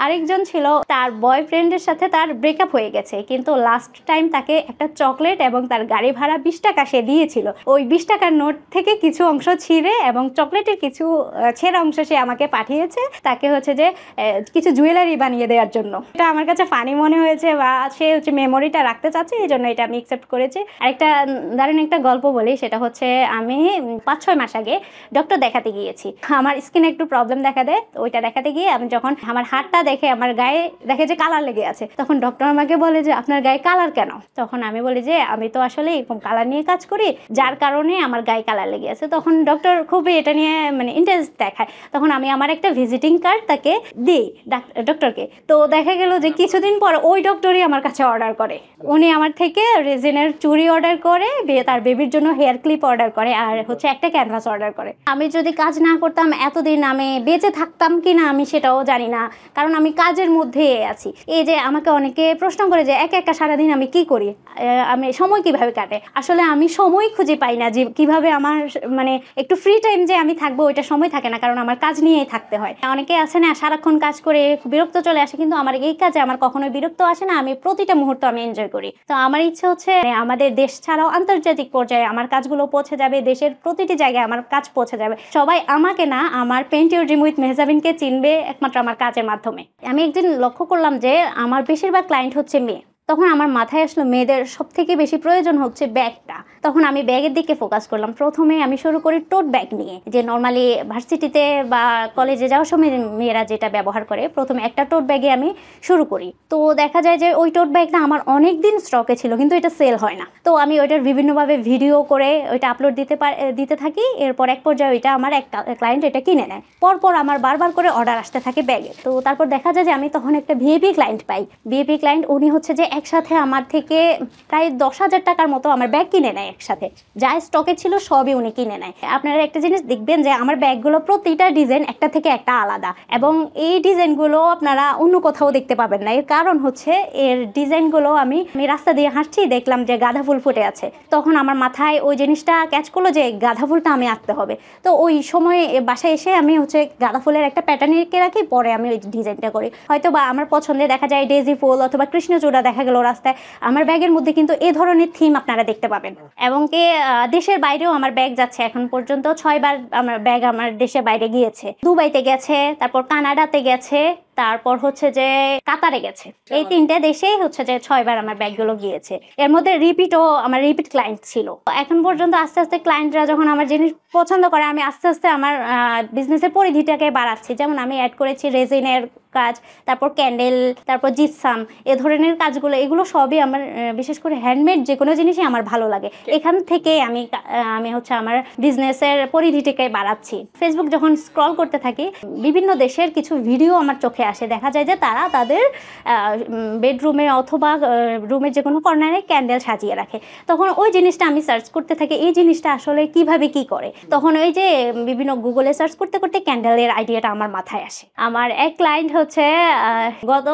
আরেকজন ছিল তার বয়ফ্রেন্ডের সাথে তার ব্রেকআপ হয়ে গেছে, কিন্তু লাস্ট টাইম তাকে একটা চকলেট এবং তার গাড়ি ভাড়া 20 টাকা সে দিয়েছিল। ওই 20 টাকার নোট থেকে কিছু অংশ ছিঁড়ে এবং চকলেটের কিছু ছেঁড়া অংশ সে আমাকে পাঠিয়েছে, তাকে হচ্ছে যে কিছু জুয়েলারি বানিয়ে দেওয়ার জন্য। এটা আমার কাছে ফানি মনে হয়েছে, বা সে হচ্ছে মেমোরিটা রাখতে চাচ্ছে, এই জন্য এটা আমি অ্যাকসেপ্ট করেছি। আরেকটা দারুণ একটা গল্প বলি, সেটা হচ্ছে আমি 5-6 মাস আগে ডক্টর দেখাতে গিয়েছি। আমার স্কিনে একটু প্রবলেম দেখা দেয়, ওইটা দেখাতে গিয়ে আমি যখন আমার হাতটা দেখে আমার গায়ে দেখে যে কালার লেগে আছে, তখন ডক্টর আমাকে বলে যে আপনার গায়ে কালার কেন? তখন আমি বলি যে আমি তো আসলে এরকম কালার নিয়ে কাজ করি, যার কারণে আমার গায়ে কালার লেগে আছে। তখন ডক্টর খুবই এটা নিয়ে মানে ইন্টারেস্ট দেখায়। তখন আমি আমার একটা ভিজিটিং কার্ড তাকে দিই ডক্টরকে। তো দেখা গেল যে কিছুদিন পর ওই ডক্টরই আমার কাছে অর্ডার করে। উনি আমার থেকে রেজিনের চুড়ি অর্ডার করে, তার বেবির জন্য হেয়ার ক্লিপ অর্ডার করে, আর হচ্ছে একটা ক্যানভাস অর্ডার করে। আমি যদি কাজ না করতাম এতদিন আমি বেঁচে থাকতাম কি না আমি সেটাও জানি না, কারণ আমি কাজের মধ্যে আছি। এই যে আমাকে অনেকে প্রশ্ন করে যে একা একা সারাদিন আমি কি করি, আমি সময় কিভাবে কাটে। আসলে আমি সময় খুঁজে পাই না যে কিভাবে আমার মানে একটু ফ্রি টাইম যে আমি থাকবো ওইটা সময় থাকে না, কারণ আমার কাজ নিয়েই থাকতে হয়। অনেকে আছে না সারাক্ষণ কাজ করে বিরক্ত চলে আসে, কিন্তু আমার এই কাজে আমার কখনোই বিরক্ত আসে না, আমি প্রতিটা মুহূর্ত আমি এনজয় করি। তো আমার ইচ্ছে হচ্ছে আমাদের দেশ ছাড়াও আন্তর্জাতিক পর্যায়ে আমার কাজগুলো পৌঁছে যাবে, দেশের প্রতিটি জায়গায় আমার কাজ পৌঁছে যাবে। সবাই আমাকে না, আমার পেইন্ট ইউর ড্রিম উইথ মেহজাবিনকে চিনবে একমাত্র আমার কাজের মাধ্যমে। আমি একদিন লক্ষ্য করলাম যে আমার বেশিরভাগ ক্লায়েন্ট হচ্ছে মেয়ে। তখন আমার মাথায় আসলো মেয়েদের সব থেকে বেশি প্রয়োজন হচ্ছে ব্যাগটা। তখন আমি ব্যাগের দিকে ফোকাস করলাম। প্রথমে আমি শুরু করি টোট ব্যাগ নিয়ে, যে নর্মালি ভার্সিটিতে বা কলেজে যাওয়ার সময় মেয়েরা যেটা ব্যবহার করে। প্রথমে একটা টোট ব্যাগে আমি শুরু করি। তো দেখা যায় যে ওই টোট ব্যাগটা আমার অনেক দিন স্টকে ছিল, কিন্তু এটা সেল হয় না। তো আমি ওইটার বিভিন্নভাবে ভিডিও করে ওইটা আপলোড দিতে থাকি। এরপর এক পর্যায়ে ওইটা আমার এক ক্লায়েন্ট এটা কিনে নেয়। পরপর আমার বারবার করে অর্ডার আসতে থাকে ব্যাগে। তো তারপর দেখা যায় যে আমি তখন একটা ভিআইপি ক্লায়েন্ট পাই। ভিআইপি ক্লায়েন্ট উনি হচ্ছে যে একসাথে আমার থেকে প্রায় 10,000 টাকার মতো আমার ব্যাগ কিনে নেয় একসাথে। যা স্টকে ছিল সবই উনি কিনে নেয়। আপনারা একটা জিনিস দেখবেন যে আমার ব্যাগগুলো প্রতিটা ডিজাইন একটা থেকে একটা আলাদা, এবং এই ডিজাইনগুলো আপনারা অন্য কোথাও দেখতে পাবেন না। এর কারণ হচ্ছে এর ডিজাইনগুলো আমি রাস্তা দিয়ে হাঁটছি, দেখলাম যে গাঁদা ফুল ফুটে আছে। তখন আমার মাথায় ওই জিনিসটা ক্যাচ করলো যে গাঁদা ফুলটা আমি আঁকতে হবে। তো ওই সময় বাসায় এসে আমি হচ্ছে গাঁদা ফুলের একটা প্যাটার্ন এঁকে রাখি, পরে আমি ওই ডিজাইনটা করি। হয়তো বা আমার পছন্দে দেখা যায় ডেজি ফুল অথবা কৃষ্ণচূড়া দেখা গেল রাস্তায়। আমার ব্যাগের মধ্যে কিন্তু এ ধরনের থিম আপনারা দেখতে পাবেন। এবং কি দেশের বাইরেও আমার ব্যাগ যাচ্ছে, এখন পর্যন্ত 6 বার আমার ব্যাগ আমার দেশের বাইরে গিয়েছে। দুবাইতে গেছে, তারপর কানাডাতে গেছে, তারপর হচ্ছে যে কাতারে গেছে। এই 3টে দেশেই হচ্ছে যে 6 বার আমার ব্যাগগুলো গিয়েছে। এর মধ্যে আমার রিপিট ক্লায়েন্ট ছিল। এখন পর্যন্ত আস্তে আস্তে ক্লায়েন্টরা যখন আমার জিনিস পছন্দ করে, আমি আস্তে আস্তে আমার বিজনেসের পরিধিটাকে বাড়াচ্ছি। যেমন আমি অ্যাড করেছি রেজিনের কাজ, তারপর ক্যান্ডেল, তারপর জিপসাম, এ ধরনের কাজগুলো। এগুলো সবই আমার বিশেষ করে হ্যান্ডমেড যে কোনো জিনিসই আমার ভালো লাগে। এখান থেকে আমি হচ্ছে আমার বিজনেসের পরিধিটাকে বাড়াচ্ছি। ফেসবুক যখন স্ক্রল করতে থাকি, বিভিন্ন দেশের কিছু ভিডিও আমার চোখে আসে। দেখা যায় যে তারা তাদের বেডরুমে অথবা রুমের যে কোনো কর্নারে ক্যান্ডেল সাজিয়ে রাখে। তখন ওই জিনিসটা আমি সার্চ করতে থাকি, এই জিনিসটা আসলে কিভাবে কি করে। তখন ওই যে বিভিন্ন গুগলে সার্চ করতে করতে ক্যান্ডেলের আইডিয়াটা আমার মাথায় আসে। আমার এক ক্লায়েন্ট হচ্ছে গত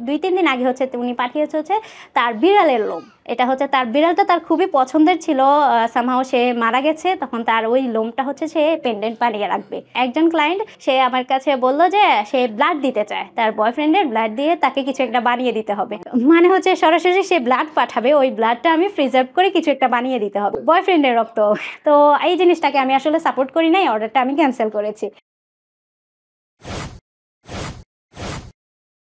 2-3 দিন আগে হচ্ছে উনি পাঠিয়েছে হচ্ছে তার বিড়ালের লোম। এটা হচ্ছে তার বিড়ালটা তার খুবই পছন্দের ছিল, সামহাও সে মারা গেছে। তখন তার ওই লোমটা হচ্ছে সে পেন্ডেন্ট বানিয়ে রাখবে। একজন ক্লায়েন্ট সে আমার কাছে বললো যে সে ব্লাড দিতে চায়, তার বয়ফ্রেন্ডের ব্লাড দিয়ে তাকে কিছু একটা বানিয়ে দিতে হবে। মানে হচ্ছে সরাসরি সে ব্লাড পাঠাবে, ওই ব্লাডটা আমি প্রিজার্ভ করে কিছু একটা বানিয়ে দিতে হবে, বয়ফ্রেন্ডের রক্ত। তো এই জিনিসটাকে আমি আসলে সাপোর্ট করি নাই, অর্ডারটা আমি ক্যান্সেল করেছি।